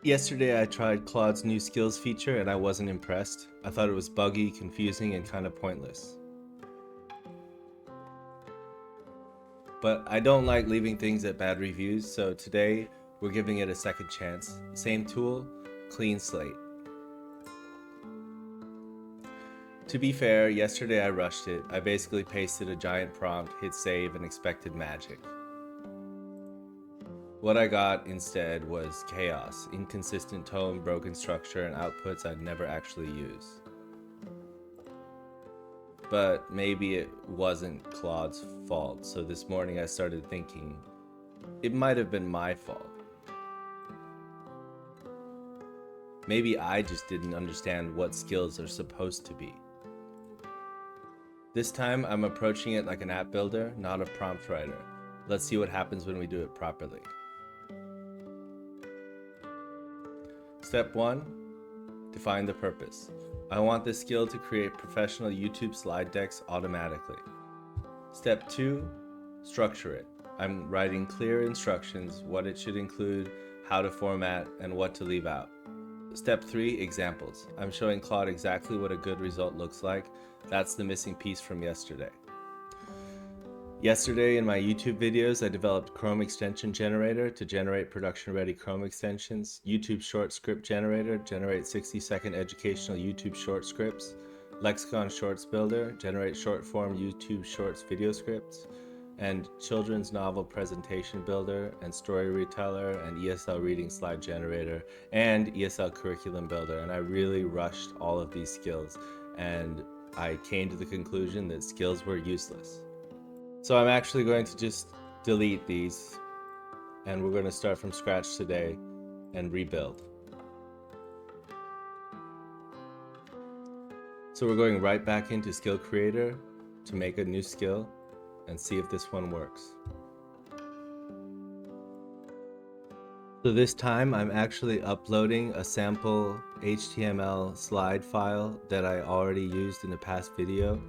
Yesterday I tried Claude's new skills feature and I wasn't impressed. I thought it was buggy, confusing, and kind of pointless. But I don't like leaving things at bad reviews, so today we're giving it a second chance. Same tool, clean slate. To be fair, yesterday I rushed it. I basically pasted a giant prompt, hit save, and expected magic. What I got instead was chaos, inconsistent tone, broken structure, and outputs I'd never actually use. But maybe it wasn't Claude's fault, so this morning I started thinking, it might have been my fault. Maybe I just didn't understand what skills are supposed to be. This time I'm approaching it like an app builder, not a prompt writer. Let's see what happens when we do it properly. Step 1, define the purpose. I want this skill to create professional YouTube slide decks automatically. Step 2, structure it. I'm writing clear instructions, what it should include, how to format, and what to leave out. Step 3, examples. I'm showing Claude exactly what a good result looks like. That's the missing piece from yesterday. Yesterday in my YouTube videos, I developed Chrome extension generator to generate production-ready Chrome extensions, YouTube short script generator, generate 60-second educational YouTube short scripts, Lexicon Shorts Builder, generate short-form YouTube Shorts video scripts, and Children's Novel Presentation Builder, and Story Reteller, and ESL Reading Slide Generator, and ESL Curriculum Builder. And I really rushed all of these skills, and I came to the conclusion that skills were useless. So I'm actually going to just delete these, and we're going to start from scratch today and rebuild. So we're going right back into Skill Creator to make a new skill and see if this one works. So this time I'm actually uploading a sample HTML slide file that I already used in the past video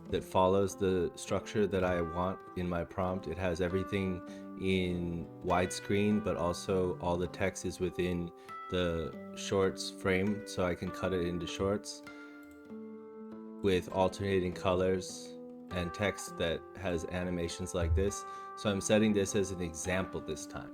that follows the structure that I want in my prompt. It has everything in widescreen, but also all the text is within the shorts frame, so I can cut it into shorts with alternating colors and text that has animations like this. So I'm setting this as an example this time.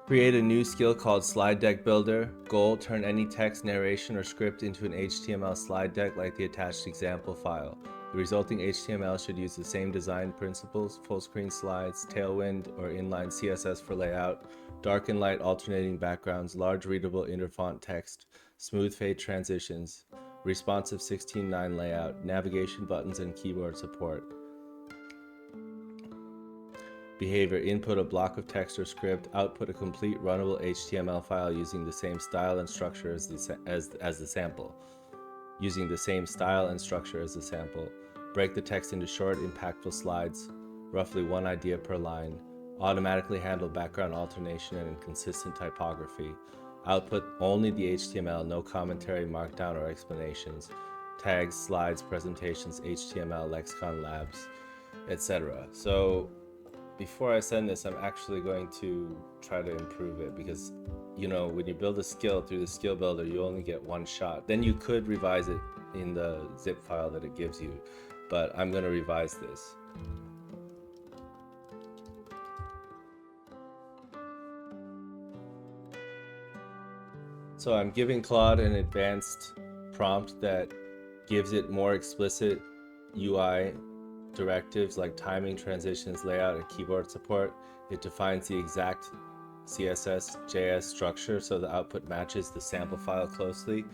Create a new skill called Slide Deck Builder. Goal, turn any text, narration, or script into an HTML slide deck like the attached example file. The resulting HTML should use the same design principles: full screen slides, tailwind or inline CSS for layout, dark and light alternating backgrounds, large readable interfont text, smooth fade transitions, responsive 16:9 layout, navigation buttons and keyboard support. Behavior: input a block of text or script, output a complete runnable HTML file using the same style and structure as the sample. Using the same style and structure as the sample. Break the text into short, impactful slides, roughly one idea per line. Automatically handle background alternation and consistent typography. Output only the HTML, no commentary, markdown, or explanations. Tags, slides, presentations, HTML, Lexicon Labs, etc. So before I send this, I'm actually going to try to improve it, because when you build a skill through the skill builder, you only get one shot. Then you could revise it in the zip file that it gives you, but I'm going to revise this. So I'm giving Claude an advanced prompt that gives it more explicit UI directives like timing, transitions, layout, and keyboard support. It defines the exact CSS JS structure so the output matches the sample file closely,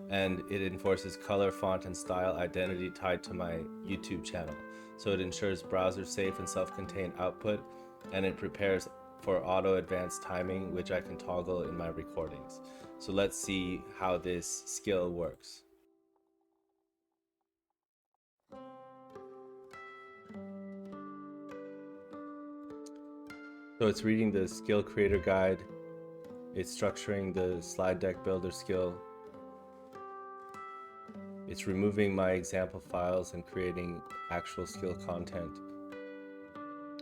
and it enforces color, font, and style identity tied to my YouTube channel. So it ensures browser safe and self-contained output, and it prepares for auto advanced timing, which I can toggle in my recordings. So let's see how this skill works. So it's reading the skill creator guide, it's structuring the slide deck builder skill, it's removing my example files and creating actual skill content,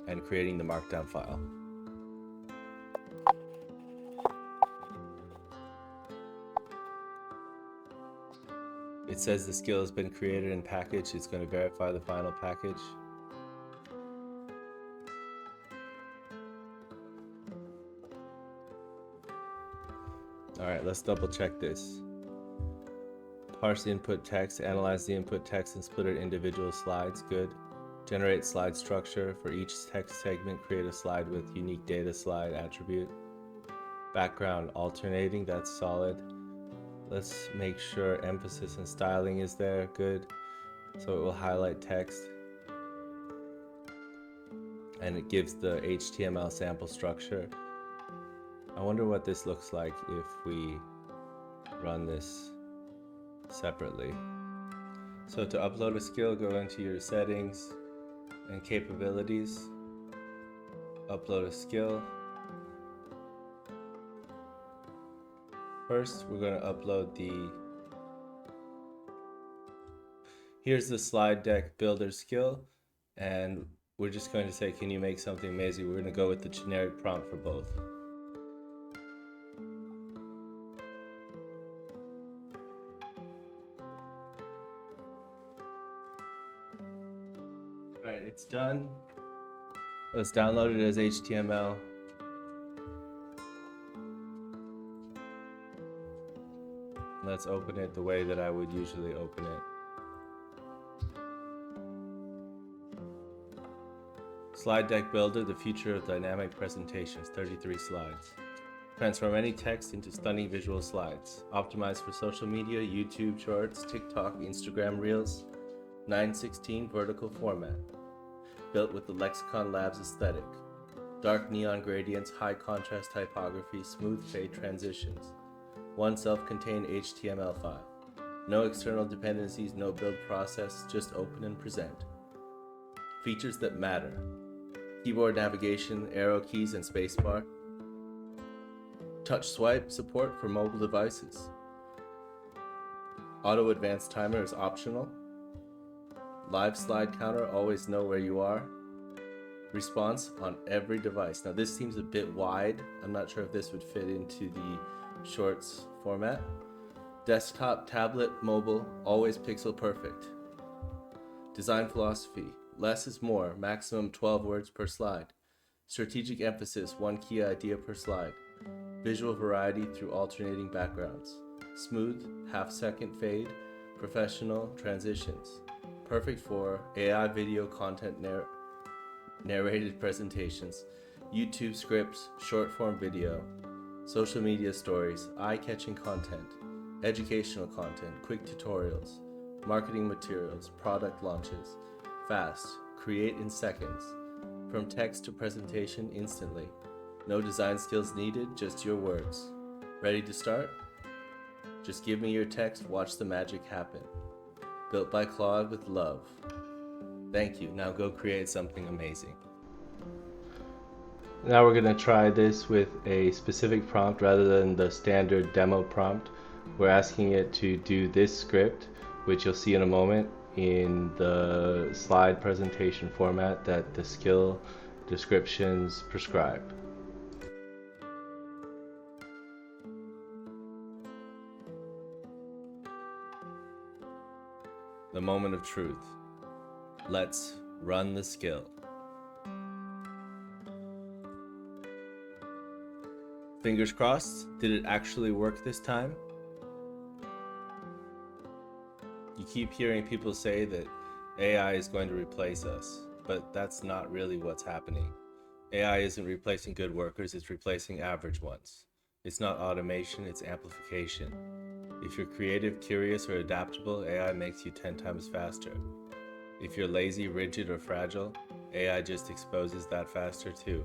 and creating the markdown file. It says the skill has been created and packaged. It's going to verify the final package. All right, let's double check this. Parse the input text, analyze the input text and split it individual slides. Good. Generate slide structure. For each text segment, create a slide with unique data slide attribute. Background alternating, that's solid. Let's make sure emphasis and styling is there. Good. So it will highlight text. And it gives the HTML sample structure. I wonder what this looks like if we run this separately. So to upload a skill, go into your settings and capabilities, upload a skill. First, we're going to upload here's the slide deck builder skill, and we're just going to say, can you make something amazing? We're going to go with the generic prompt for both. Alright, it's done. Let's download it as HTML. Let's open it the way that I would usually open it. Slide deck builder, the future of dynamic presentations, 33 slides. Transform any text into stunning visual slides. Optimized for social media, YouTube Shorts, TikTok, Instagram Reels. 9:16 vertical format. Built with the Lexicon Labs aesthetic. Dark neon gradients, high contrast typography, smooth fade transitions. One self-contained HTML file. No external dependencies, no build process, just open and present. Features that matter. Keyboard navigation, arrow keys and spacebar. Touch swipe support for mobile devices. Auto advanced timer is optional. Live slide counter, always know where you are. Response on every device. Now this seems a bit wide. I'm not sure if this would fit into the Shorts format. Desktop, tablet, mobile, always pixel perfect. Design philosophy. Less is more, maximum 12 words per slide. Strategic emphasis, one key idea per slide. Visual variety through alternating backgrounds. Smooth, half-second fade, professional transitions. Perfect for AI video content narrated presentations, YouTube scripts, short-form video, social media stories, eye-catching content, educational content, quick tutorials, marketing materials, product launches. Fast, create in seconds. From text to presentation instantly. No design skills needed, just your words. Ready to start? Just give me your text, watch the magic happen. Built by Claude with love. Thank you. Now go create something amazing. Now we're going to try this with a specific prompt rather than the standard demo prompt. We're asking it to do this script, which you'll see in a moment, in the slide presentation format that the skill descriptions prescribe. The moment of truth. Let's run the skill. Fingers crossed. Did it actually work this time? You keep hearing people say that AI is going to replace us, but that's not really what's happening. AI isn't replacing good workers, it's replacing average ones. It's not automation, it's amplification. If you're creative, curious, or adaptable, AI makes you 10 times faster. If you're lazy, rigid, or fragile, AI just exposes that faster too.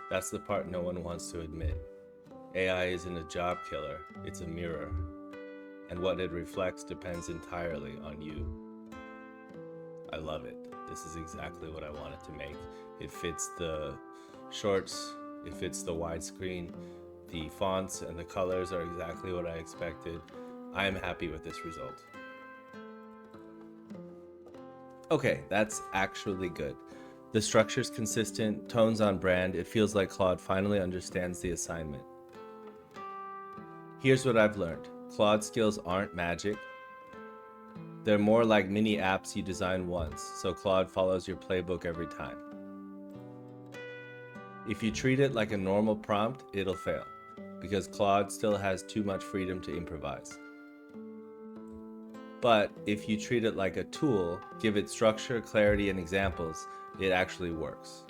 That's the part no one wants to admit. AI isn't a job killer, it's a mirror. And what it reflects depends entirely on you. I love it. This is exactly what I wanted to make. It fits the shorts, it fits the widescreen, the fonts and the colors are exactly what I expected. I am happy with this result. Okay, that's actually good. The structure's consistent, tone's on brand, it feels like Claude finally understands the assignment. Here's what I've learned. Claude Skills aren't magic. They're more like mini apps you design once, so Claude follows your playbook every time. If you treat it like a normal prompt, it'll fail, because Claude still has too much freedom to improvise. But if you treat it like a tool, give it structure, clarity, and examples, it actually works.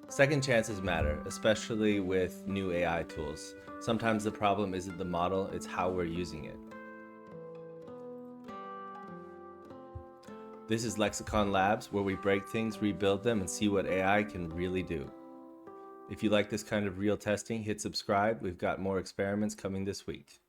Second chances matter, especially with new AI tools. Sometimes the problem isn't the model, it's how we're using it. This is Lexicon Labs, where we break things, rebuild them, and see what AI can really do. If you like this kind of real testing, hit subscribe. We've got more experiments coming this week.